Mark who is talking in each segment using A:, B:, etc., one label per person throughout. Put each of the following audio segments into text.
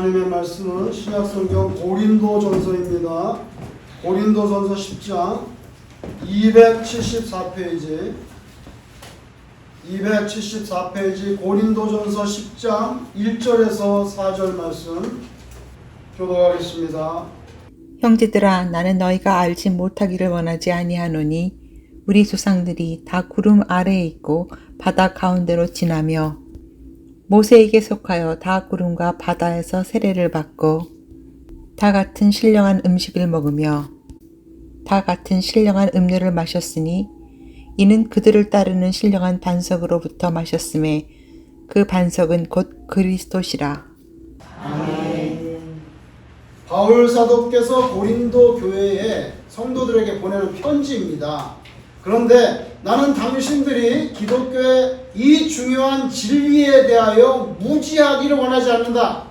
A: 하나님의 말씀은 신약성경 고린도전서입니다. 고린도전서 10장 274페이지 274페이지 고린도전서 10장 1절에서 4절 말씀 교독하겠습니다.
B: 형제들아, 나는 너희가 알지 못하기를 원하지 아니하노니 우리 조상들이 다 구름 아래에 있고 바다 가운데로 지나며 모세에게 속하여 다 구름과 바다에서 세례를 받고 다 같은 신령한 음식을 먹으며 다 같은 신령한 음료를 마셨으니 이는 그들을 따르는 신령한 반석으로부터 마셨음에 그 반석은 곧 그리스도시라.
A: 아멘. 바울 사도께서 고린도 교회에 성도들에게 보내는 편지입니다. 그런데 나는 당신들이 기독교의 이 중요한 진리에 대하여 무지하기를 원하지 않는다.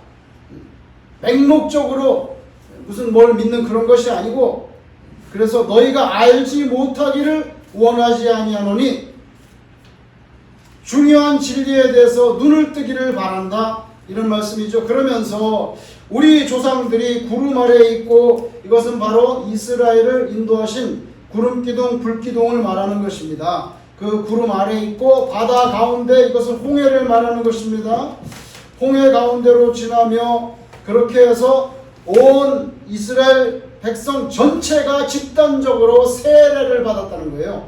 A: 맹목적으로 무슨 뭘 믿는 그런 것이 아니고, 그래서 너희가 알지 못하기를 원하지 아니하노니 중요한 진리에 대해서 눈을 뜨기를 바란다. 이런 말씀이죠. 그러면서 우리 조상들이 구름 아래에 있고, 이것은 바로 이스라엘을 인도하신 구름기둥, 불기둥을 말하는 것입니다. 그 구름 아래에 있고 바다 가운데, 이것은 홍해를 말하는 것입니다. 홍해 가운데로 지나며 그렇게 해서 온 이스라엘 백성 전체가 집단적으로 세례를 받았다는 거예요.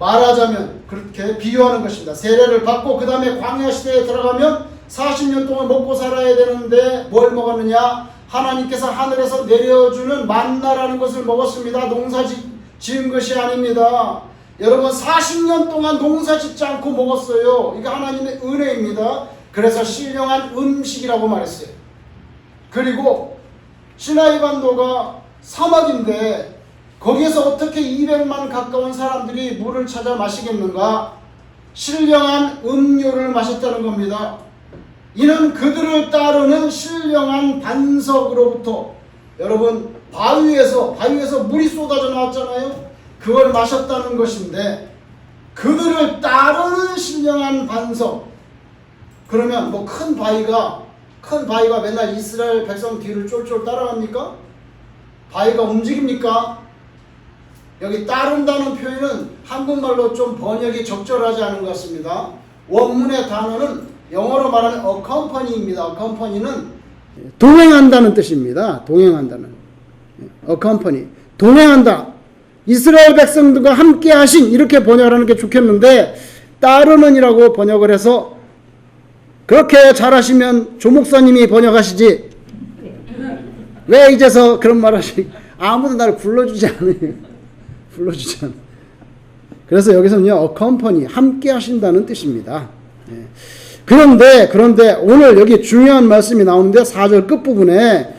A: 말하자면 그렇게 비유하는 것입니다. 세례를 받고 그 다음에 광야 시대에 들어가면 40년 동안 먹고 살아야 되는데 뭘 먹었느냐? 하나님께서 하늘에서 내려주는 만나라는 것을 먹었습니다. 농사 지은 것이 아닙니다. 여러분, 40년 동안 농사 짓지 않고 먹었어요. 이게 하나님의 은혜입니다. 그래서 신령한 음식이라고 말했어요. 그리고 시나이 반도가 사막인데 거기에서 어떻게 200만 가까운 사람들이 물을 찾아 마시겠는가? 신령한 음료를 마셨다는 겁니다. 이는 그들을 따르는 신령한 반석으로부터, 여러분, 바위에서 물이 쏟아져 나왔잖아요. 그걸 마셨다는 것인데, 그들을 따르는 신령한 반석. 그러면 뭐 큰 바위가 맨날 이스라엘 백성 뒤를 쫄쫄 따라갑니까? 바위가 움직입니까? 여기 따른다는 표현은 한국말로 좀 번역이 적절하지 않은 것 같습니다. 원문의 단어는 영어로 말하는 accompany입니다. accompany는 동행한다는 뜻입니다. 동행한다는. accompany. 동행한다. 이스라엘 백성들과 함께 하신, 이렇게 번역하는 게 좋겠는데 따르는이라고 번역을 해서, 그렇게 잘하시면 조 목사님이 번역하시지 왜 이제서 그런 말 하시? 아무도 나를 불러주지 않아요. 불러주지 않아요. 그래서 여기서는요, accompany, 함께 하신다는 뜻입니다. 그런데 오늘 여기 중요한 말씀이 나오는데 4절 끝부분에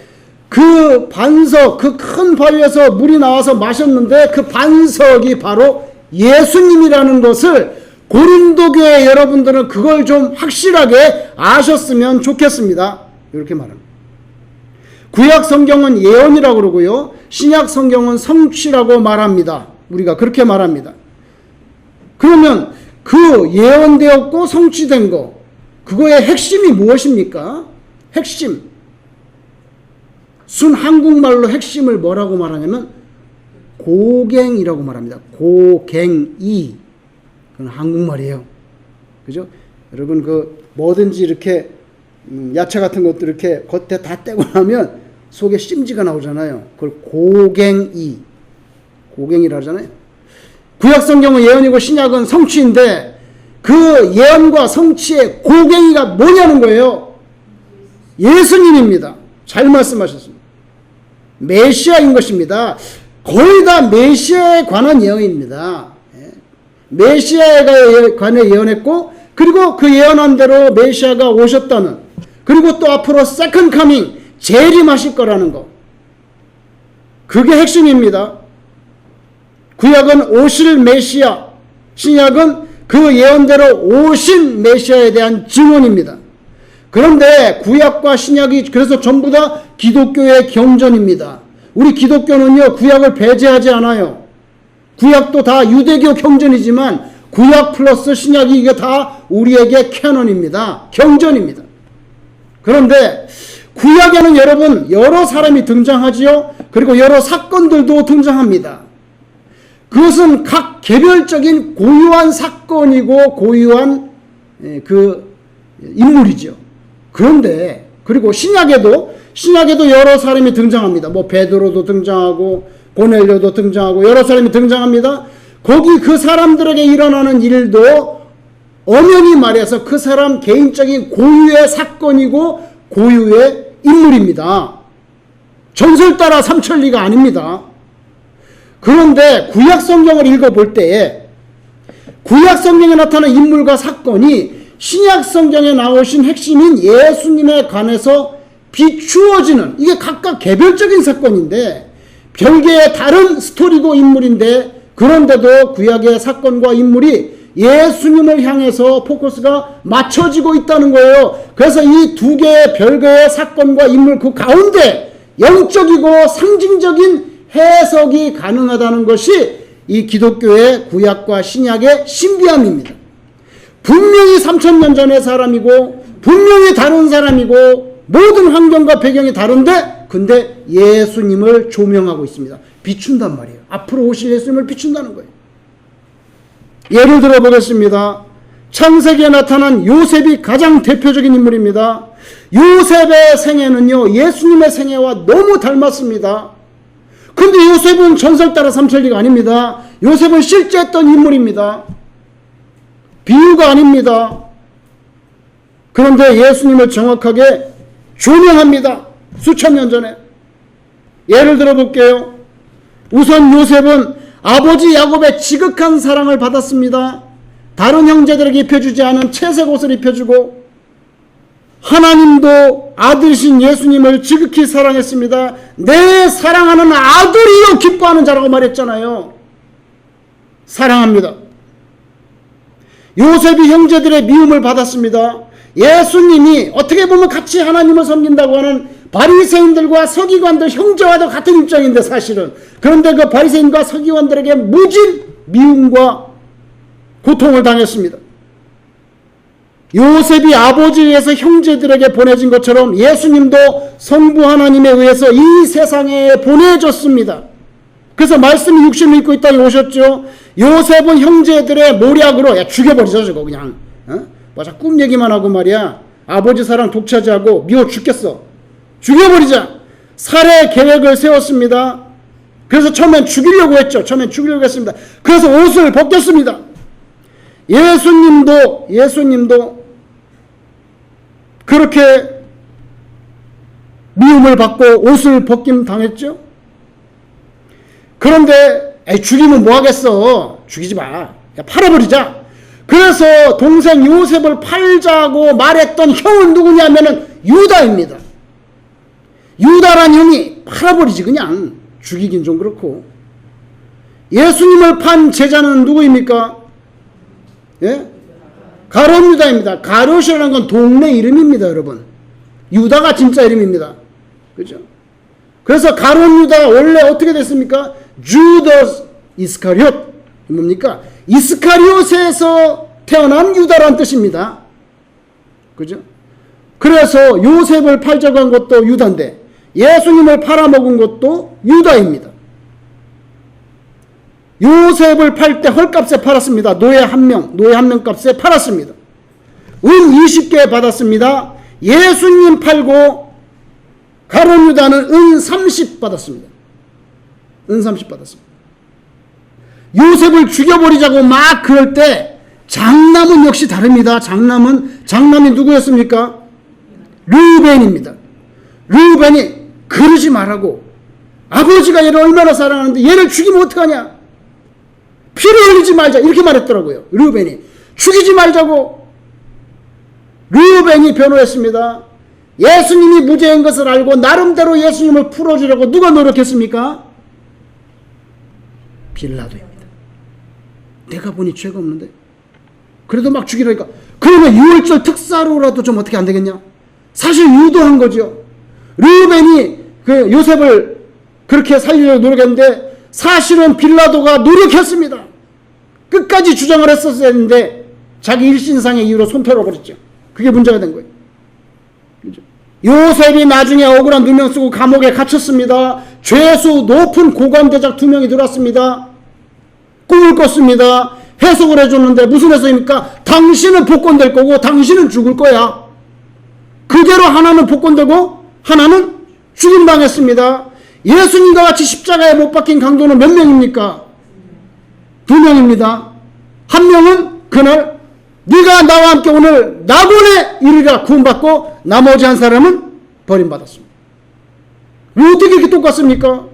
A: 그 반석, 그 큰 바위에서 물이 나와서 마셨는데 그 반석이 바로 예수님이라는 것을 고린도 교회 여러분들은 그걸 좀 확실하게 아셨으면 좋겠습니다. 이렇게 말합니다. 구약 성경은 예언이라고 그러고요, 신약 성경은 성취라고 말합니다. 우리가 그렇게 말합니다. 그러면 그 예언되었고 성취된 거, 그거의 핵심이 무엇입니까? 핵심. 순 한국말로 핵심을 뭐라고 말하냐면 고갱이라고 말합니다. 고갱이. 그건 한국말이에요. 그죠? 여러분, 그 뭐든지 이렇게 야채 같은 것도 이렇게 겉에 다 떼고 나면 속에 심지가 나오잖아요. 그걸 고갱이라 하잖아요. 구약 성경은 예언이고 신약은 성취인데, 그 예언과 성취의 고갱이가 뭐냐는 거예요. 예수님입니다. 잘 말씀하셨습니다. 메시아인 것입니다. 거의 다 메시아에 관한 예언입니다. 메시아에 관해 예언했고, 그리고 그 예언한 대로 메시아가 오셨다는, 그리고 또 앞으로 세컨드 커밍, 재림하실 거라는 거, 그게 핵심입니다. 구약은 오실 메시아, 신약은 그 예언대로 오신 메시아에 대한 증언입니다. 그런데 구약과 신약이 그래서 전부 다 기독교의 경전입니다. 우리 기독교는요, 구약을 배제하지 않아요. 구약도 다 유대교 경전이지만 구약 플러스 신약이 이게 다 우리에게 캐논입니다. 경전입니다. 그런데 구약에는 여러분 여러 사람이 등장하지요. 그리고 여러 사건들도 등장합니다. 그것은 각 개별적인 고유한 사건이고 고유한 그 인물이죠. 그런데 그리고 신약에도 여러 사람이 등장합니다. 뭐 베드로도 등장하고 고넬료도 등장하고 여러 사람이 등장합니다. 거기 그 사람들에게 일어나는 일도 엄연히 말해서 그 사람 개인적인 고유의 사건이고 고유의 인물입니다. 전설 따라 삼천리가 아닙니다. 그런데 구약 성경을 읽어볼 때에 구약 성경에 나타나는 인물과 사건이 신약 성경에 나오신 핵심인 예수님에 관해서 비추어지는, 이게 각각 개별적인 사건인데 별개의 다른 스토리고 인물인데, 그런데도 구약의 사건과 인물이 예수님을 향해서 포커스가 맞춰지고 있다는 거예요. 그래서 이 두 개의 별개의 사건과 인물 그 가운데 영적이고 상징적인 해석이 가능하다는 것이 이 기독교의 구약과 신약의 신비함입니다. 분명히 3000년 전의 사람이고 분명히 다른 사람이고 모든 환경과 배경이 다른데, 근데 예수님을 조명하고 있습니다. 비춘단 말이에요. 앞으로 오실 예수님을 비춘다는 거예요. 예를 들어 보겠습니다. 창세기에 나타난 요셉이 가장 대표적인 인물입니다. 요셉의 생애는요, 예수님의 생애와 너무 닮았습니다. 근데 요셉은 전설 따라 삼천리가 아닙니다. 요셉은 실제 했던 인물입니다. 비유가 아닙니다. 그런데 예수님을 정확하게 조명합니다. 수천 년 전에. 예를 들어 볼게요. 우선 요셉은 아버지 야곱의 지극한 사랑을 받았습니다. 다른 형제들에게 입혀주지 않은 채색 옷을 입혀주고, 하나님도 아들이신 예수님을 지극히 사랑했습니다. 내 사랑하는 아들이요 기뻐하는 자라고 말했잖아요. 사랑합니다. 요셉이 형제들의 미움을 받았습니다. 예수님이 어떻게 보면 같이 하나님을 섬긴다고 하는 바리새인들과 서기관들 형제와도 같은 입장인데 사실은, 그런데 그 바리새인과 서기관들에게 무진 미움과 고통을 당했습니다. 요셉이 아버지에 의해서 형제들에게 보내진 것처럼 예수님도 성부 하나님에 의해서 이 세상에 보내졌습니다. 그래서 말씀이 육신을 입고 이 땅에 오셨죠. 요셉은 형제들의 모략으로, 야 죽여버리자 저거 그냥, 맞아, 꿈 얘기만 하고 말이야, 아버지 사랑 독차지하고 미워 죽겠어, 죽여버리자, 살해 계획을 세웠습니다. 그래서 처음엔 죽이려고 했죠. 처음엔 죽이려고 했습니다. 그래서 옷을 벗겼습니다. 예수님도 그렇게 미움을 받고 옷을 벗김 당했죠. 그런데 죽이면 뭐 하겠어, 죽이지 마, 팔아버리자. 그래서 동생 요셉을 팔자고 말했던 형은 누구냐면은 유다입니다. 유다란 형이 팔아버리지, 그냥 죽이긴 좀 그렇고. 예수님을 판 제자는 누구입니까? 예? 가룟 유다입니다. 가룟이라는 건 동네 이름입니다, 여러분. 유다가 진짜 이름입니다. 그죠? 그래서 가룟 유다가 원래 어떻게 됐습니까? 주더스 이스카리옷. 뭡니까? 이스카리옷에서 태어난 유다란 뜻입니다. 그죠? 그래서 요셉을 팔자고 한 것도 유다인데 예수님을 팔아먹은 것도 유다입니다. 요셉을 팔 때 헐값에 팔았습니다. 노예 한 명 값에 팔았습니다. 은 20개 받았습니다. 예수님 팔고 가룟 유다는 은 30 받았습니다. 은 30 받았습니다. 요셉을 죽여버리자고 막 그럴 때 장남은 역시 다릅니다. 장남이 누구였습니까? 르우벤입니다. 르우벤이 그러지 말라고, 아버지가 얘를 얼마나 사랑하는데 얘를 죽이면 어떡하냐, 피를 흘리지 말자, 이렇게 말했더라고요. 르우벤이 죽이지 말자고. 르우벤이 변호했습니다. 예수님이 무죄인 것을 알고 나름대로 예수님을 풀어주려고 누가 노력했습니까? 빌라도입니다. 내가 보니 죄가 없는데 그래도 막 죽이라니까. 그러면 6월절 특사로라도 좀 어떻게 안 되겠냐? 사실 유도한 거죠. 르우벤이 그 요셉을 그렇게 살리려고 노력했는데 사실은 빌라도가 노력했습니다. 끝까지 주장을 했었어야 했는데 자기 일신상의 이유로 손 털어버렸죠. 그게 문제가 된 거예요. 그죠? 요셉이 나중에 억울한 누명 쓰고 감옥에 갇혔습니다. 죄수 높은 고관대작 2명이 들어왔습니다. 꿈을 꿨습니다. 해석을 해줬는데 무슨 해석입니까? 당신은 복권될 거고 당신은 죽을 거야. 그대로 하나는 복권되고 하나는 죽임당했습니다. 예수님과 같이 십자가에 못 박힌 강도는 몇 명입니까? 2명입니다. 한 명은 그날 네가 나와 함께 오늘 낙원에 이르리라 구원받고 나머지 한 사람은 버림받았습니다. 왜 어떻게 이렇게 똑같습니까?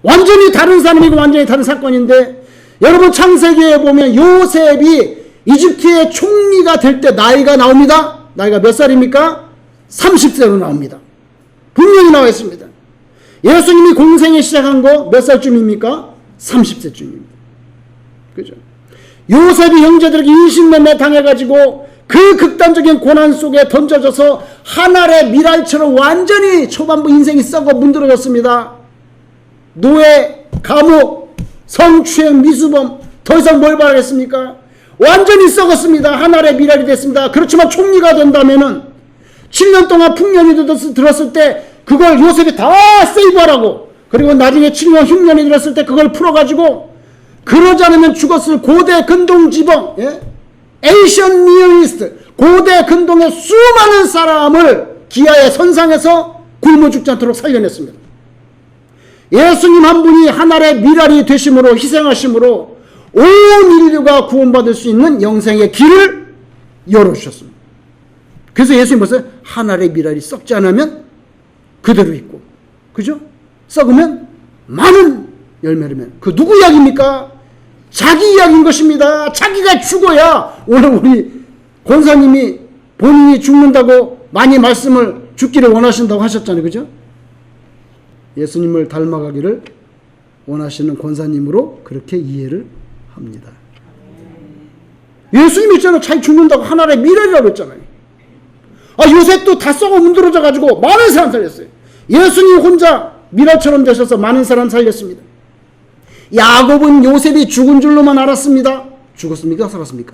A: 완전히 다른 사람이고 완전히 다른 사건인데 여러분 창세기에 보면 요셉이 이집트의 총리가 될 때 나이가 나옵니다. 나이가 몇 살입니까? 30세로 나옵니다. 분명히 나와 있습니다. 예수님이 공생에 시작한 거 몇 살쯤입니까? 30세쯤입니다. 그죠? 요셉이 형제들에게 인신매매 당해가지고 그 극단적인 고난 속에 던져져서 한 알의 미랄처럼 완전히 초반부 인생이 썩어 문드러졌습니다. 노예, 감옥, 성추행, 미수범, 더 이상 뭘 바라겠습니까? 완전히 썩었습니다. 한 알의 미랄이 됐습니다. 그렇지만 총리가 된다면은 7년 동안 풍년이 들었을 때 그걸 요셉이 다 세이브하라고, 그리고 나중에 7년 흉년이 들었을 때 그걸 풀어가지고 그러지 않으면 죽었을 고대 근동지방, 에이션 니어리스트, 고대 근동의 수많은 사람을 기아의 선상에서 굶어 죽지 않도록 살려냈습니다. 예수님 한 분이 하늘의 미랄이 되심으로, 희생하심으로 온 인류가 구원받을 수 있는 영생의 길을 열어주셨습니다. 그래서 예수님 벌써 하늘의 미랄이 썩지 않으면 그대로 있고, 그죠? 썩으면 많은 열매를 맺는, 그 누구 이야기입니까? 자기 이야기인 것입니다. 자기가 죽어야, 오늘 우리 권사님이 본인이 죽는다고 많이 말씀을 죽기를 원하신다고 하셨잖아요. 그죠? 예수님을 닮아가기를 원하시는 권사님으로 그렇게 이해를 합니다. 예수님이 있잖아요. 자기 죽는다고 하나의 미랄이라고 했잖아요. 요셉도 다 썩어 문드러져 가지고 많은 사람 살렸어요. 예수님 혼자 미랄처럼 되셔서 많은 사람 살렸습니다. 야곱은 요셉이 죽은 줄로만 알았습니다. 죽었습니까? 살았습니까?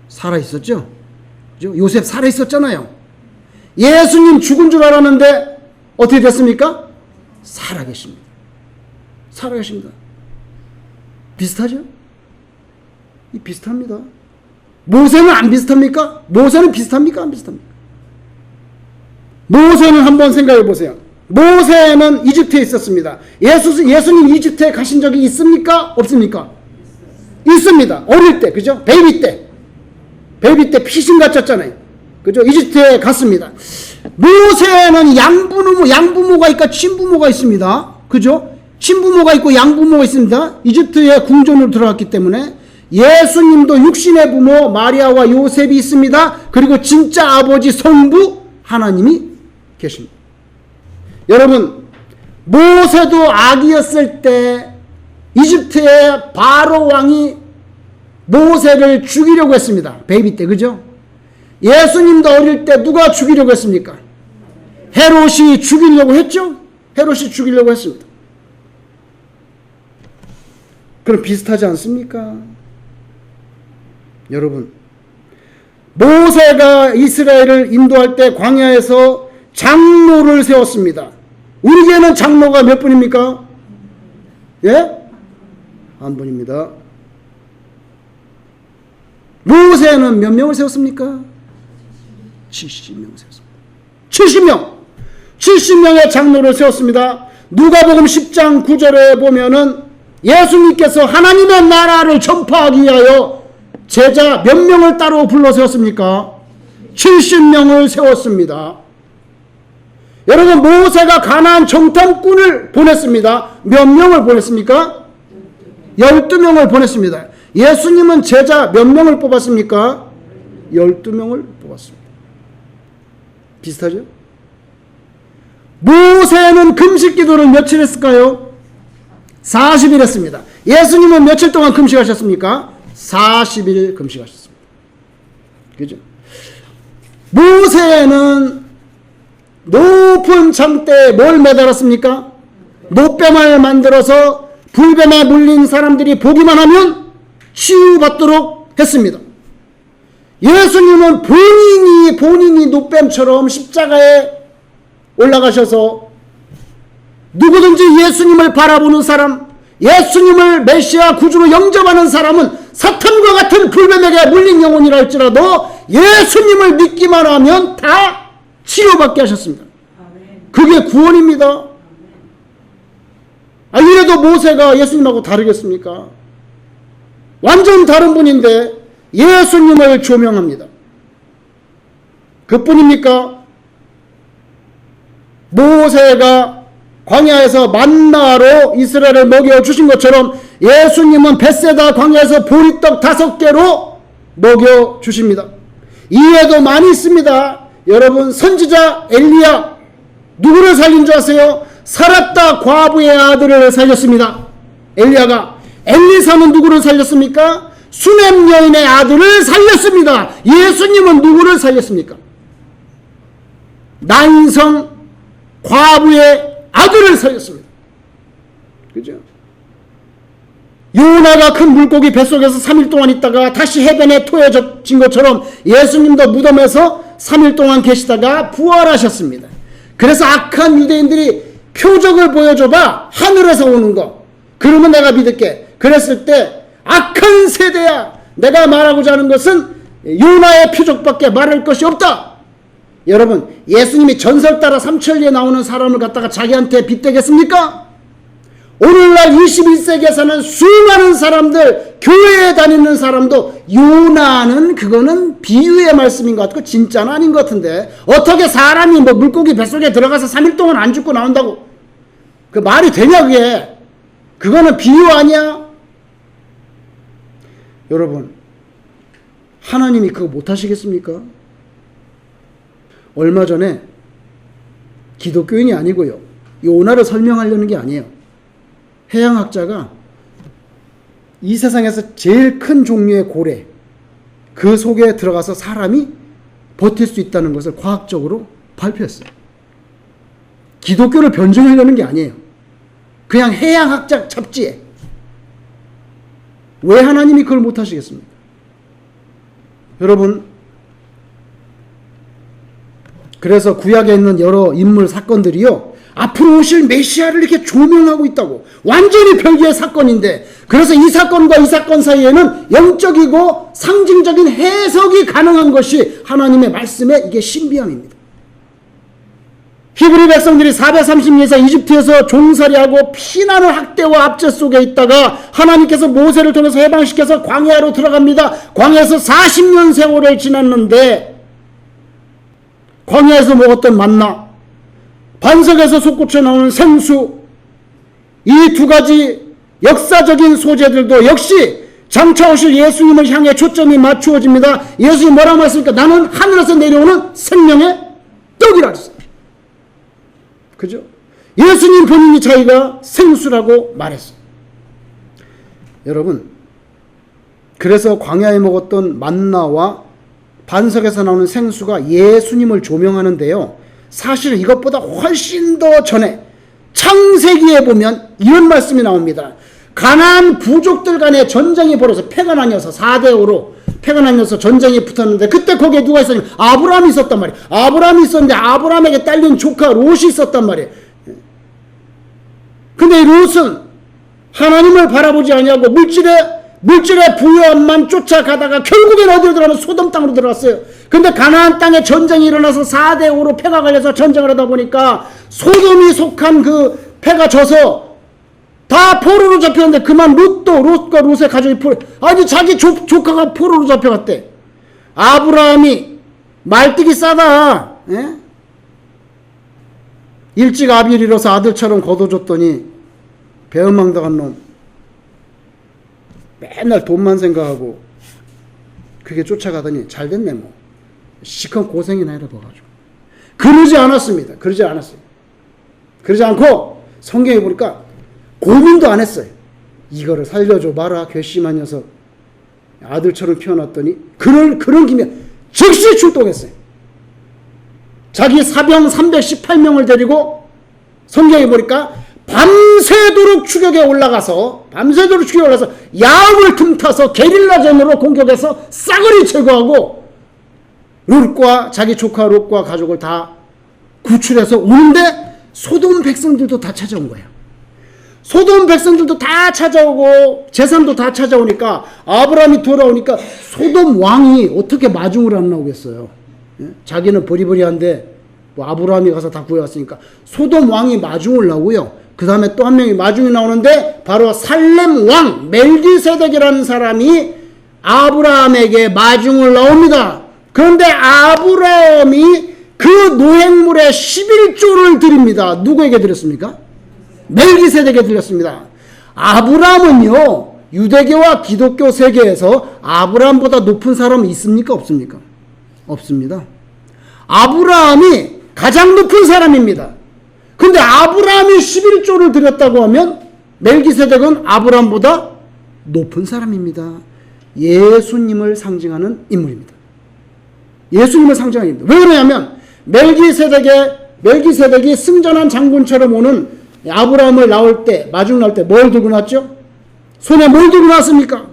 A: 살아있었죠? 그죠? 요셉 살아있었잖아요. 예수님 죽은 줄 알았는데 어떻게 됐습니까? 살아계십니다. 살아계십니다. 비슷하죠? 비슷합니다. 모세는 안 비슷합니까? 모세는 비슷합니까? 안 비슷합니까? 모세는 한번 생각해 보세요. 모세는 이집트에 있었습니다. 예수님 이집트에 가신 적이 있습니까? 없습니까? 있습니다. 어릴 때, 그죠? 베이비 때 피신 갔었잖아요. 그죠? 이집트에 갔습니다. 모세는 양부모가 있고 친부모가 있습니다. 그죠? 친부모가 있고 양부모가 있습니다. 이집트에 궁전으로 들어갔기 때문에 예수님도 육신의 부모 마리아와 요셉이 있습니다. 그리고 진짜 아버지 성부 하나님이 계십니다. 여러분, 모세도 아기였을 때 이집트의 바로 왕이 모세를 죽이려고 했습니다. 베이비 때, 그죠? 예수님도 어릴 때 누가 죽이려고 했습니까? 헤롯이 죽이려고 했죠? 헤롯이 죽이려고 했습니다. 그럼 비슷하지 않습니까? 여러분, 모세가 이스라엘을 인도할 때 광야에서 장로를 세웠습니다. 우리에게는 장로가 몇 분입니까? 예? 한 분입니다. 모세는 몇 명을 세웠습니까? 70명을 세웠습니다. 70명의 장로를 세웠습니다. 누가복음 10장 9절에 보면은 예수님께서 하나님의 나라를 전파하기 위하여 제자 몇 명을 따로 불러 세웠습니까? 70명을 세웠습니다. 여러분, 모세가 가나안 정탐꾼을 보냈습니다. 몇 명을 보냈습니까? 12명을 보냈습니다. 예수님은 제자 몇 명을 뽑았습니까? 12명을 뽑았습니다. 비슷하죠? 모세는 금식 기도를 며칠 했을까요? 40일 했습니다. 예수님은 며칠 동안 금식하셨습니까? 40일 금식하셨습니다. 그죠? 모세는 높은 장대에 뭘 매달았습니까? 노뱀을 만들어서 불뱀에 물린 사람들이 보기만 하면 치유받도록 했습니다. 예수님은 본인이 본인이 노뱀처럼 십자가에 올라가셔서 누구든지 예수님을 바라보는 사람, 예수님을 메시아 구주로 영접하는 사람은 사탄과 같은 불뱀에게 물린 영혼이라 할지라도 예수님을 믿기만 하면 다 치료받게 하셨습니다. 그게 구원입니다. 이래도 모세가 예수님하고 다르겠습니까? 완전 다른 분인데 예수님을 조명합니다. 그뿐입니까? 모세가 광야에서 만나로 이스라엘을 먹여주신 것처럼 예수님은 벳세다 광야에서 보리떡 5개로 먹여주십니다. 이외에도 많이 있습니다. 여러분, 선지자 엘리야 누구를 살린 줄 아세요? 살았다 과부의 아들을 살렸습니다. 엘리야가. 엘리사는 누구를 살렸습니까? 수넴 여인의 아들을 살렸습니다. 예수님은 누구를 살렸습니까? 난성 과부의 아들을 살렸습니다. 그죠? 요나가 큰 물고기 뱃속에서 3일 동안 있다가 다시 해변에 토해진 것처럼 예수님도 무덤에서 3일 동안 계시다가 부활하셨습니다. 그래서 악한 유대인들이 표적을 보여줘봐, 하늘에서 오는 거, 그러면 내가 믿을게. 그랬을 때 악한 세대야, 내가 말하고자 하는 것은 요나의 표적밖에 말할 것이 없다. 여러분, 예수님이 전설 따라 삼천리에 나오는 사람을 갖다가 자기한테 빗대겠습니까? 오늘날 21세기에서는 수많은 사람들, 교회에 다니는 사람도 요나는 그거는 비유의 말씀인 것 같고 진짜는 아닌 것 같은데, 어떻게 사람이 뭐 물고기 뱃속에 들어가서 3일 동안 안 죽고 나온다고? 그 말이 되냐 그게? 그거는 비유 아니야? 여러분, 하나님이 그거 못하시겠습니까? 얼마 전에 기독교인이 아니고요, 요나를 설명하려는 게 아니에요. 해양학자가 이 세상에서 제일 큰 종류의 고래, 그 속에 들어가서 사람이 버틸 수 있다는 것을 과학적으로 발표했어요. 기독교를 변증하려는 게 아니에요. 그냥 해양학자 잡지에. 왜 하나님이 그걸 못하시겠습니까? 여러분, 그래서 구약에 있는 여러 인물 사건들이요, 앞으로 오실 메시아를 이렇게 조명하고 있다고. 완전히 별개의 사건인데, 그래서 이 사건과 이 사건 사이에는 영적이고 상징적인 해석이 가능한 것이 하나님의 말씀의 이게 신비함입니다. 히브리 백성들이 430년에서 이집트에서 종살이하고 피나는 학대와 압제 속에 있다가 하나님께서 모세를 통해서 해방시켜서 광야로 들어갑니다. 광야에서 40년 세월을 지났는데 광야에서 먹었던 만나, 반석에서 솟구쳐 나오는 생수, 이 두 가지 역사적인 소재들도 역시 장차 오실 예수님을 향해 초점이 맞추어집니다. 예수님이 뭐라고 했습니까? 나는 하늘에서 내려오는 생명의 떡이라 했어요. 그죠? 예수님 본인이 자기가 생수라고 말했어요. 여러분, 그래서 광야에 먹었던 만나와 반석에서 나오는 생수가 예수님을 조명하는데요, 사실은 이것보다 훨씬 더 전에 창세기에 보면 이런 말씀이 나옵니다. 가나안 부족들 간에 전쟁이 벌어서 패가 나뉘어서 4대5로 패가 나뉘어서 전쟁이 붙었는데, 그때 거기에 누가 있었냐면 아브라함이 있었단 말이에요. 아브라함이 있었는데 아브라함에게 딸린 조카 롯이 있었단 말이에요. 근데 이 롯은 하나님을 바라보지 아니하고 물질의 부유함만 쫓아가다가 결국엔 어디로 들어가면 소돔 땅으로 들어갔어요. 근데 가나안 땅에 전쟁이 일어나서 4대5로 패가 갈려서 전쟁을 하다 보니까 소돔이 속한 그 패가 져서 다 포로로 잡혔는데, 그만 롯과 롯의 가족이 아니 자기 조카가 포로로 잡혀갔대. 아브라함이 말띠기 싸다, 예? 일찍 아비를 잃어서 아들처럼 거둬줬더니 배은망덕한 놈, 맨날 돈만 생각하고 그게 쫓아가더니 잘됐네 뭐. 시큰 고생이나 해라 봐가지고. 그러지 않았습니다. 그러지 않았어요. 그러지 않고 성경에 보니까 고민도 안 했어요. 이거를 살려줘 봐라, 괘씸한 녀석. 아들처럼 키워놨더니 그런 김에 즉시 출동했어요. 자기 사병 318명을 데리고 성경에 보니까 밤새도록 추격에 올라가서 야음을 틈타서 게릴라전으로 공격해서 싸그리 제거하고 롯과 자기 조카 롯과 가족을 다 구출해서 오는데 소돔 백성들도 다 찾아온 거예요. 소돔 백성들도 다 찾아오고 재산도 다 찾아오니까 아브라함이 돌아오니까 소돔 왕이 어떻게 마중을 안 나오겠어요. 예? 자기는 버리버리한데 뭐 아브라함이 가서 다 구해왔으니까 소돔 왕이 마중을 나오고요. 그 다음에 또 한 명이 마중이 나오는데 바로 살렘 왕 멜기세덱이라는 사람이 아브라함에게 마중을 나옵니다. 그런데 아브라함이 그 노획물의 11조를 드립니다. 누구에게 드렸습니까? 멜기세덱에게 드렸습니다. 아브라함은요, 유대교와 기독교 세계에서 아브라함보다 높은 사람이 있습니까? 없습니까? 없습니다. 아브라함이 가장 높은 사람입니다. 근데 아브라함이 11조를 드렸다고 하면 멜기세덱은 아브라함보다 높은 사람입니다. 예수님을 상징하는 인물입니다. 예수님을 상징하는 인물. 왜 그러냐면 멜기세덱이 승전한 장군처럼 오는 아브라함을 나올 때, 마중 나올 때 뭘 들고 나왔죠? 손에 뭘 들고 나왔습니까?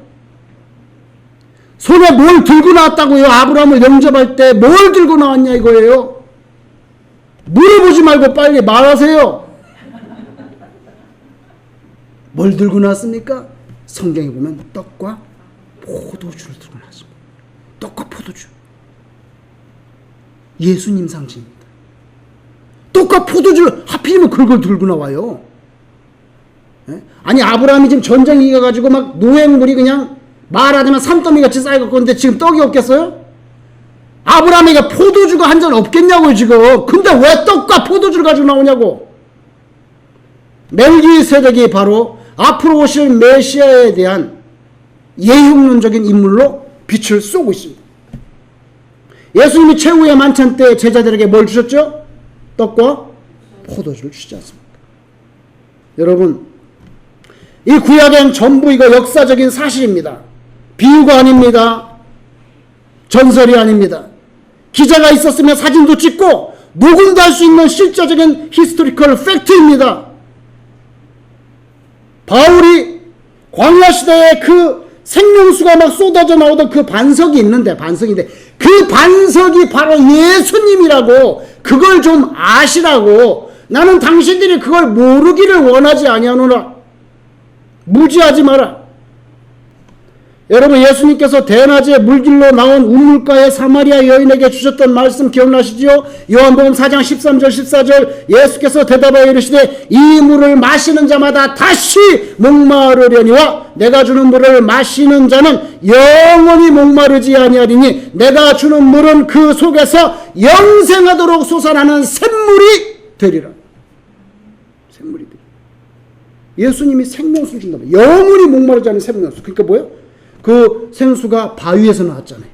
A: 손에 뭘 들고 나왔다고요? 아브라함을 영접할 때 뭘 들고 나왔냐 이거예요. 물어보지 말고 빨리 말하세요. 뭘 들고 나왔습니까? 성경에 보면 떡과 포도주를 들고 나왔습니다. 떡과 포도주. 예수님 상징입니다. 떡과 포도주를 하필이면 그걸 들고 나와요. 예? 아니 아브라함이 지금 전쟁이 가가지고 막 노획물이 그냥 말하자면 산더미같이 쌓여갖고 근데 지금 떡이 없겠어요? 아브라함에게 포도주가 한 잔 없겠냐고요 지금. 근데 왜 떡과 포도주를 가지고 나오냐고. 멜기세덱이 바로 앞으로 오실 메시아에 대한 예흉론적인 인물로 빛을 쏘고 있습니다. 예수님이 최후의 만찬 때 제자들에게 뭘 주셨죠? 떡과 포도주를 주시지 않습니까? 여러분, 이 구약엔 전부 이거 역사적인 사실입니다. 비유가 아닙니다. 전설이 아닙니다. 기자가 있었으면 사진도 찍고 녹음도 할 수 있는 실제적인 히스토리컬 팩트입니다. 바울이 광야 시대에 그 생명수가 막 쏟아져 나오던 그 반석이 있는데, 반석인데 그 반석이 바로 예수님이라고, 그걸 좀 아시라고, 나는 당신들이 그걸 모르기를 원하지 아니하노라. 무지하지 마라. 여러분, 예수님께서 대낮에 물길로 나온 우물가의 사마리아 여인에게 주셨던 말씀 기억나시죠? 요한복음 4장 13절 14절 예수께서 대답하여 이르시되 이 물을 마시는 자마다 다시 목마르려니와 내가 주는 물을 마시는 자는 영원히 목마르지 아니하리니 내가 주는 물은 그 속에서 영생하도록 솟아나는 샘물이 되리라. 샘물이 되리라. 예수님이 생명수 준다. 영원히 목마르지 않은 생명수. 그러니까 뭐예요? 그 생수가 바위에서 나왔잖아요.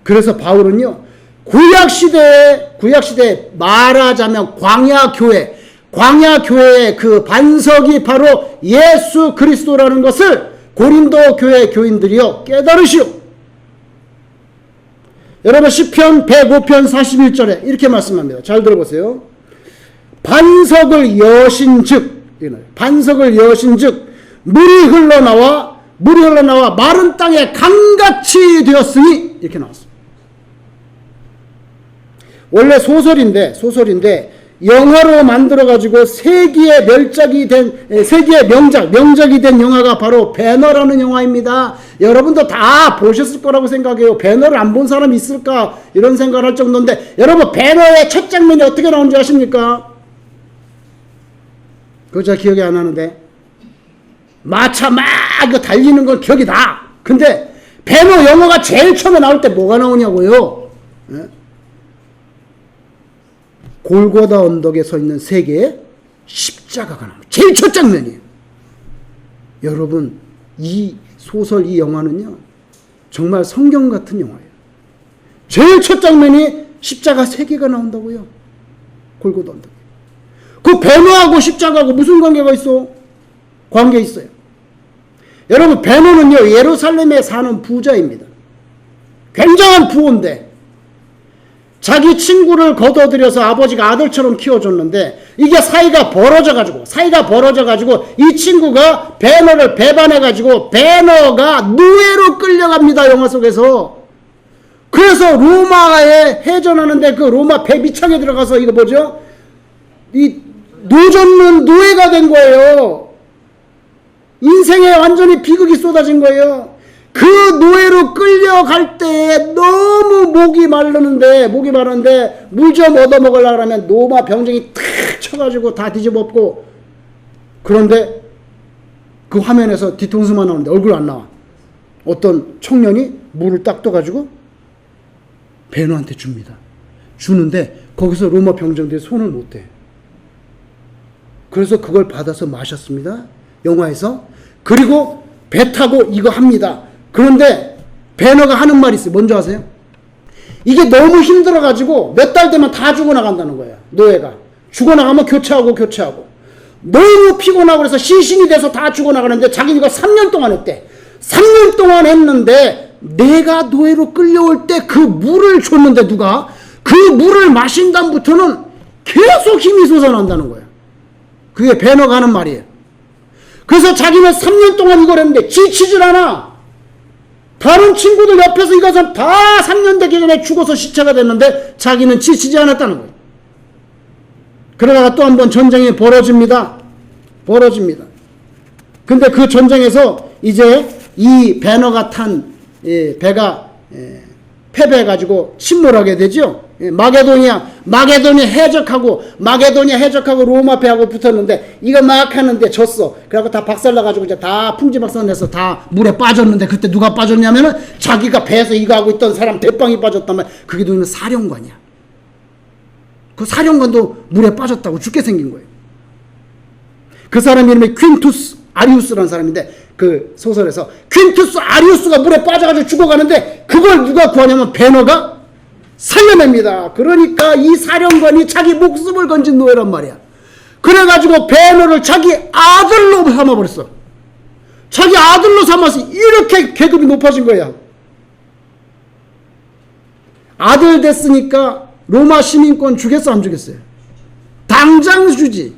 A: 그래서 바울은요, 구약시대에 말하자면 광야교회의 그 반석이 바로 예수 그리스도라는 것을 고린도 교회 교인들이요 깨달으시오. 여러분, 시편 105편 41절에 이렇게 말씀합니다. 잘 들어보세요. 반석을 여신즉 물이 흘러나와 마른 땅에 강같이 되었으니, 이렇게 나왔습니다. 원래 소설인데 영화로 만들어가지고 세기의 명작이 된 영화가 바로 배너라는 영화입니다. 여러분도 다 보셨을 거라고 생각해요. 배너를 안 본 사람이 있을까? 이런 생각을 할 정도인데, 여러분, 배너의 첫 장면이 어떻게 나오는지 아십니까? 그거 잘 기억이 안 나는데. 마차 막 달리는 건 기억이 나. 근데 배너 영화가 제일 처음에 나올 때 뭐가 나오냐고요? 예? 골고다 언덕에 서 있는 세 개의 십자가가 나옵니다. 제일 첫 장면이에요. 여러분, 이 소설, 이 영화는요 정말 성경 같은 영화예요. 제일 첫 장면이 십자가 세 개가 나온다고요. 골고다 언덕에. 그 배너하고 십자가하고 무슨 관계가 있어? 관계 있어요. 여러분, 베노는요 예루살렘에 사는 부자입니다. 굉장한 부호인데 자기 친구를 거둬들여서 아버지가 아들처럼 키워줬는데 이게 사이가 벌어져가지고 이 친구가 베너를 배반해가지고 베너가 노예로 끌려갑니다. 영화 속에서. 그래서 로마에 해전하는데 그 로마 배비창에 들어가서 이거 뭐죠? 이 노젓는 노예가 된 거예요. 인생에 완전히 비극이 쏟아진 거예요. 그 노예로 끌려갈 때 너무 목이 마르는데 물 좀 얻어먹으려고 하면 로마 병정이 탁 쳐가지고 다 뒤집어 엎고, 그런데 그 화면에서 뒤통수만 나오는데 얼굴 안 나와. 어떤 청년이 물을 딱 떠가지고 베너한테 줍니다. 주는데 거기서 로마 병정들이 손을 못 대. 그래서 그걸 받아서 마셨습니다. 영화에서. 그리고 배 타고 이거 합니다. 그런데 베너가 하는 말이 있어요. 뭔지 아세요? 이게 너무 힘들어가지고 몇 달 되면 다 죽어나간다는 거예요. 노예가. 죽어나가면 교체하고. 너무 피곤하고 그래서 시신이 돼서 다 죽어나가는데 자기는 이거 3년 동안 했대. 3년 동안 했는데 내가 노예로 끌려올 때 그 물을 줬는데 누가 그 물을 마신 다음부터는 계속 힘이 솟아난다는 거예요. 그게 베너가 하는 말이에요. 그래서 자기는 3년 동안 이걸 했는데 지치질 않아. 다른 친구들 옆에서 이거 다 3년 되기 전에 죽어서 시체가 됐는데 자기는 지치지 않았다는 거예요. 그러다가 또 한 번 전쟁이 벌어집니다. 근데 그 전쟁에서 이제 이 베너가 탄 배가 패배해가지고 침몰하게 되죠. 마게도니아 해적하고 로마 배하고 붙었는데 이거 막 하는데 졌어. 그래갖고 다 박살나가지고 이제 다 풍지박산내서 다 물에 빠졌는데 그때 누가 빠졌냐면은 자기가 배에서 이거 하고 있던 사람 대빵이 빠졌단 말이야. 그게 누구냐면 사령관이야. 그 사령관도 물에 빠졌다고 죽게 생긴 거예요. 그 사람 이름이 퀸투스 아리우스라는 사람인데 그 소설에서 퀸투스 아리우스가 물에 빠져가지고 죽어가는데 그걸 누가 구하냐면 베너가 살려냅니다. 그러니까 이 사령관이 자기 목숨을 건진 노예란 말이야. 그래가지고 베너를 자기 아들로 삼아버렸어. 자기 아들로 삼아서 이렇게 계급이 높아진 거야. 아들 됐으니까 로마 시민권 주겠어 안 주겠어요? 당장 주지.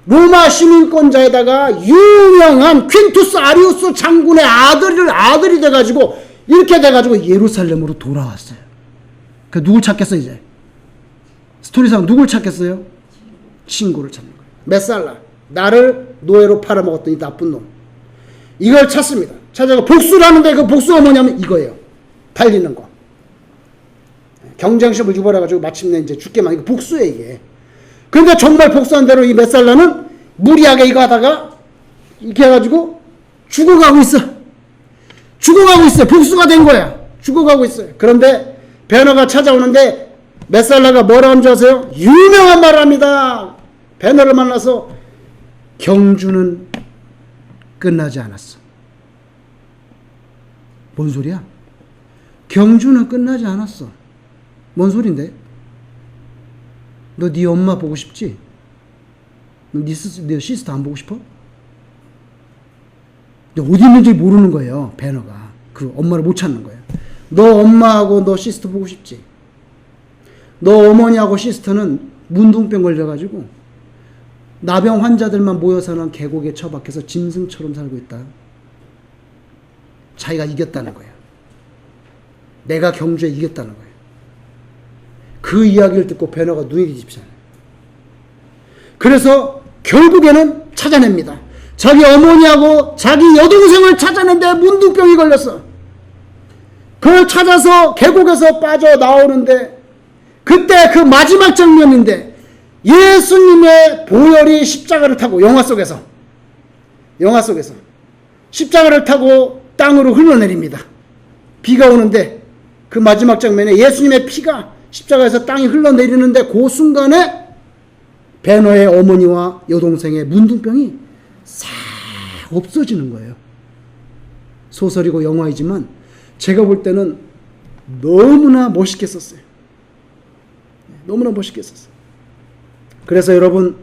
A: 로마 시민권자에다가 유명한 퀸투스 아리우스 장군의 아들이 돼가지고 이렇게 돼가지고 예루살렘으로 돌아왔어요. 그 누구 찾겠어요 이제? 스토리상 누굴 찾겠어요? 친구를 찾는 거예요. 메살라. 나를 노예로 팔아먹었던 이 나쁜 놈. 이걸 찾습니다. 찾아가 복수를 하는데 그 복수가 뭐냐면 이거예요. 달리는 거. 경쟁시험을 유발해가지고 마침내 이제 죽게만 이거 복수예요 이게. 근데 정말 복수한 대로 이 메살라는 무리하게 이거 하다가 이렇게 해가지고 죽어가고 있어. 복수가 된 거야. 죽어가고 있어요. 그런데 베너가 찾아오는데 메살라가 뭐라 하는 줄 아세요? 유명한 말을 합니다. 베너를 만나서 경주는 끝나지 않았어. 뭔 소리야? 경주는 끝나지 않았어. 뭔 소린데? 너 네 엄마 보고 싶지? 너 네 시스터 안 보고 싶어? 근데 어디 있는지 모르는 거예요. 베너가. 그 엄마를 못 찾는 거예요. 너 엄마하고 너 시스터 보고 싶지? 너 어머니하고 시스터는 문둥병 걸려가지고 나병 환자들만 모여 사는 계곡에 처박혀서 짐승처럼 살고 있다. 자기가 이겼다는 거예요. 내가 경주에 이겼다는 거예요. 그 이야기를 듣고 베너가 눈이 뒤집잖아요. 그래서 결국에는 찾아냅니다. 자기 어머니하고 자기 여동생을 찾아낸데 문둥병이 걸렸어. 그걸 찾아서 계곡에서 빠져나오는데 그때 그 마지막 장면인데 예수님의 보혈이 십자가를 타고 영화 속에서 십자가를 타고 땅으로 흘러내립니다. 비가 오는데 그 마지막 장면에 예수님의 피가 십자가에서 땅이 흘러내리는데 그 순간에 베너의 어머니와 여동생의 문둥병이 싹 없어지는 거예요. 소설이고 영화이지만 제가 볼 때는 너무나 멋있게 썼어요. 너무나 멋있게 썼어요. 그래서 여러분,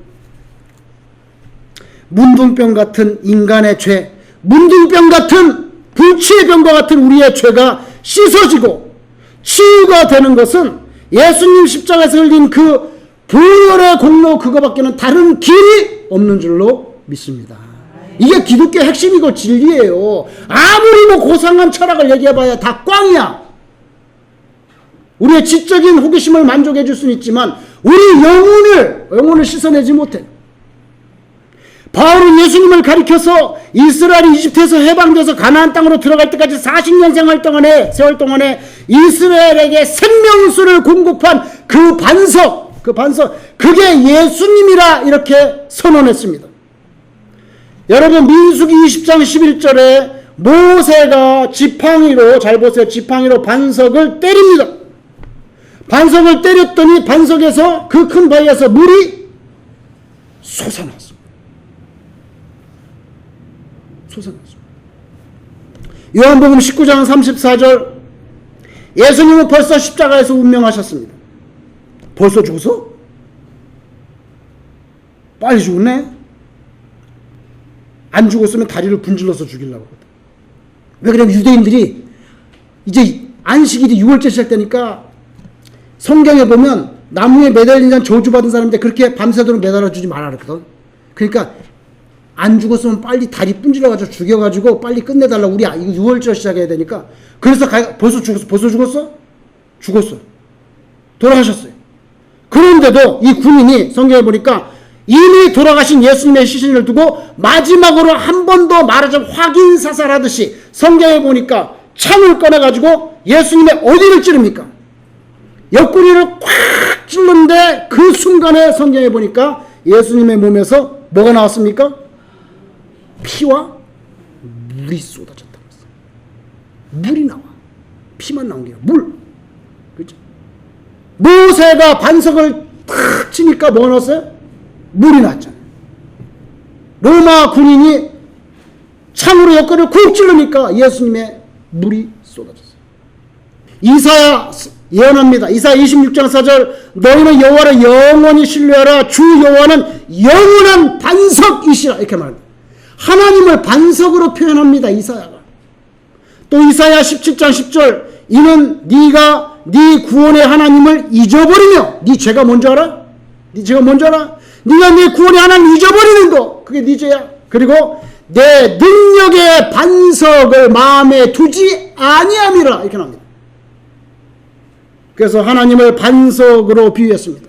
A: 문둥병 같은 인간의 죄, 문둥병 같은 불치의 병과 같은 우리의 죄가 씻어지고 치유가 되는 것은 예수님 십자가에서 흘린 그 보혈의 공로 그거밖에는 다른 길이 없는 줄로 믿습니다. 이게 기독교의 핵심이고 진리예요. 아무리 뭐 고상한 철학을 얘기해봐야 다 꽝이야. 우리의 지적인 호기심을 만족해 줄 수는 있지만 우리 영혼을 씻어내지 못해. 바울은 예수님을 가리켜서 이스라엘이 이집트에서 해방돼서 가나안 땅으로 들어갈 때까지 40년 세월 동안에 이스라엘에게 생명수를 공급한 그 반석, 그게 예수님이라 이렇게 선언했습니다. 여러분, 민수기 20장 11절에 모세가 지팡이로, 잘 보세요, 지팡이로 반석을 때립니다. 반석을 때렸더니 반석에서, 그 큰 바위에서 물이 솟아났습니다. 요한복음 19장 34절, 예수님은 벌써 십자가에서 운명하셨습니다. 벌써 죽었어? 빨리 죽었네? 안 죽었으면 다리를 분질러서 죽이려고 하거든. 왜 그러냐면 유대인들이 이제 안식일이 6월째 시작되니까 성경에 보면 나무에 매달린 자는 저주받은 사람인데 그렇게 밤새도록 매달아 주지 말아 그랬거든. 그러니까 안 죽었으면 빨리 다리 분질러가지고 죽여가지고 빨리 끝내달라고. 우리 이거 6월절 시작해야 되니까. 그래서 벌써 죽었어? 죽었어. 돌아가셨어요. 그런데도 이 군인이 성경에 보니까 이미 돌아가신 예수님의 시신을 두고 마지막으로 한 번 더 말하자면 확인사살하듯이 성경에 보니까 창을 꺼내가지고 예수님의 어디를 찌릅니까? 옆구리를 꽉 찔렀는데 그 순간에 성경에 보니까 예수님의 몸에서 뭐가 나왔습니까? 피와 물이 쏟아졌다고 했어요. 물이 나와. 피만 나온 게 아니라 물. 그렇죠? 모세가 반석을 탁 치니까 뭐가 나왔어요? 물이 났잖아요. 로마 군인이 창으로 옆구리를 쿡 찔르니까 예수님의 물이 쏟아졌어요. 이사야 예언합니다. 이사야 26장 4절, 너희는 여호와를 영원히 신뢰하라. 주 여호와는 영원한 반석이시라. 이렇게 말합니다. 하나님을 반석으로 표현합니다. 이사야가. 또 이사야 17장 10절, 이는 네가 네 구원의 하나님을 잊어버리며, 네 죄가 뭔지 알아? 네 죄가 뭔지 알아? 네가 네 구원의 하나님을 잊어버리는 거, 그게 네 죄야. 그리고 내 능력의 반석을 마음에 두지 아니함이라. 이렇게 나옵니다. 그래서 하나님을 반석으로 비유했습니다.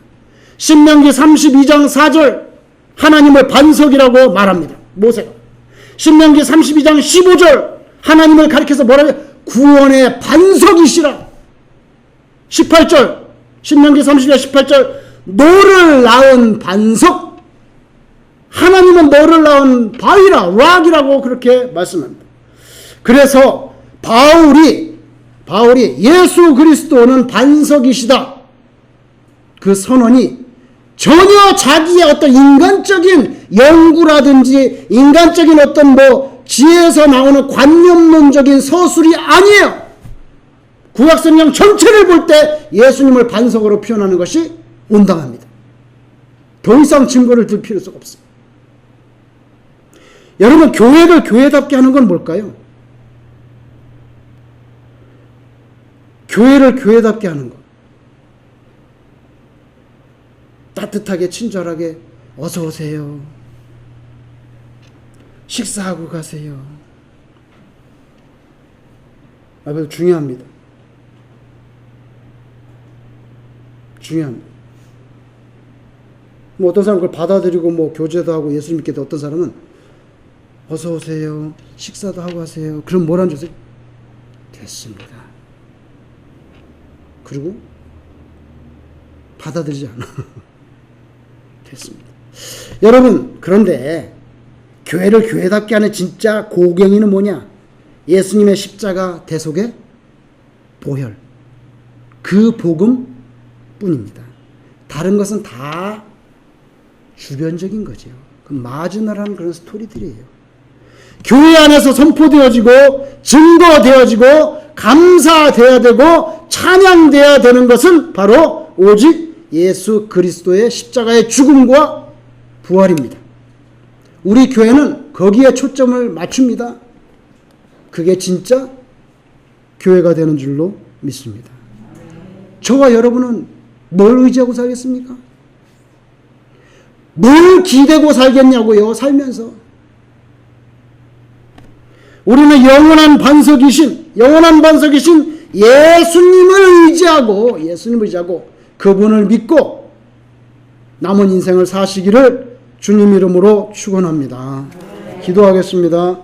A: 신명기 32장 4절, 하나님을 반석이라고 말합니다. 모세가. 신명기 32장 15절, 하나님을 가리켜서 뭐라고 해요? 구원의 반석이시라. 18절, 신명기 32장 18절, 너를 낳은 반석, 하나님은 너를 낳은 바위라, 락이라고 그렇게 말씀합니다. 그래서 바울이 예수 그리스도는 반석이시다, 그 선언이 전혀 자기의 어떤 인간적인 연구라든지 인간적인 어떤 지혜에서 나오는 관념론적인 서술이 아니에요. 구약성경 전체를 볼 때 예수님을 반석으로 표현하는 것이 온당합니다. 더 이상 증거를 들 필요가 없습니다. 여러분, 교회를 교회답게 하는 건 뭘까요? 교회를 교회답게 하는 것. 따뜻하게 친절하게 어서 오세요. 식사하고 가세요. 아주 중요합니다. 중요합니다. 어떤 사람은 그걸 받아들이고 교제도 하고 예수 믿게 어떤 사람은 어서 오세요. 식사도 하고 하세요. 그럼 뭐라는 줄 아세요? 됐습니다. 그리고 받아들이지 않아. 됐습니다. 여러분, 그런데 교회를 교회답게 하는 진짜 고경이는 뭐냐? 예수님의 십자가 대속의 보혈, 그 복음 뿐입니다. 다른 것은 다 주변적인 거죠. 그 마지노라는 그런 스토리들이에요. 교회 안에서 선포되어지고 증거되어지고 감사되어야 되고 찬양되어야 되는 것은 바로 오직 예수 그리스도의 십자가의 죽음과 부활입니다. 우리 교회는 거기에 초점을 맞춥니다. 그게 진짜 교회가 되는 줄로 믿습니다. 저와 여러분은 뭘 의지하고 살겠습니까? 뭘 기대고 살겠냐고요, 살면서. 우리는 영원한 반석이신 예수님을 의지하고 그분을 믿고 남은 인생을 사시기를 주님 이름으로 축원합니다. 기도하겠습니다.